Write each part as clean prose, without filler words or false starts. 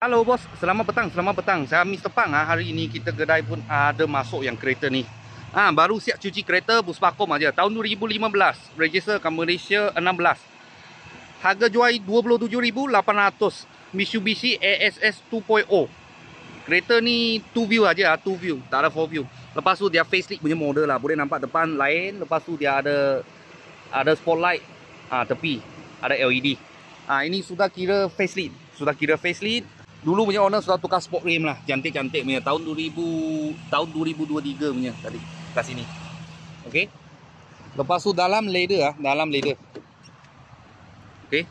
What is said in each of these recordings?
Halo bos, selamat petang, selamat petang. Saya Mr. Pang. Hari ini kita kedai pun ada masuk yang kereta ni. Baru siap cuci kereta Buspakom aja. Tahun 2015, register kat Malaysia 16. Harga jual 27,800. Mitsubishi ASS 2.0. Kereta ni 2 view aja, 2 view, tak ada 4 view. Lepas tu dia facelift punya model lah. Boleh nampak depan lain, lepas tu dia ada spotlight tepi, ada LED. Ini sudah kira facelift, Dulu punya owner sudah tukar sport rim lah, cantik-cantik punya. Tahun 2023 punya tadi kat sini. Okey. Lepas tu dalam leather Okey.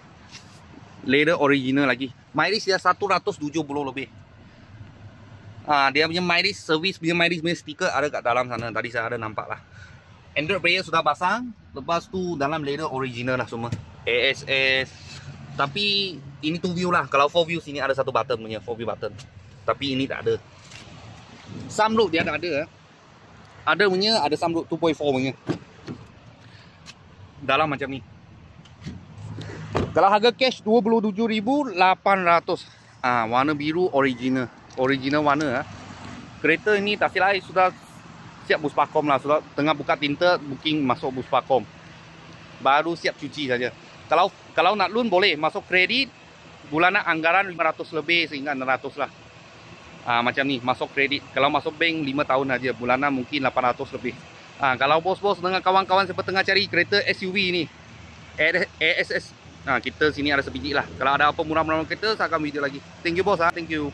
Leather original lagi. Mileage dia 170 lebih. Dia punya mileage, service punya mileage punya stiker ada kat dalam sana. Tadi saya ada nampak lah. Android player sudah pasang. Lepas tu dalam leather original lah semua. ASS. Tapi ini 2 view lah. Kalau 4 view sini ada satu button punya, 4 view button. Tapi ini tak ada. Sunroof dia tak ada. Ada punya, ada sunroof 2.4 punya. Dalam macam ni. Kalau harga cash 27,800. Warna biru original. Original warna. Kereta ini tak silap sudah siap Buspakom lah. Sudah tengah buka tinta, booking masuk Buspakom. Baru siap cuci saja. Kalau nak loan boleh masuk kredit. Bulanan anggaran 500 lebih sehingga 600 lah. Macam ni masuk kredit. Kalau masuk bank 5 tahun aja, bulanan mungkin 800 lebih. Kalau bos-bos dengan kawan-kawan siapa tengah cari kereta SUV ni, ASS, kita sini ada sebiji lah. Kalau ada apa murah-murah kereta, saya akan video lagi. Thank you bos, thank you.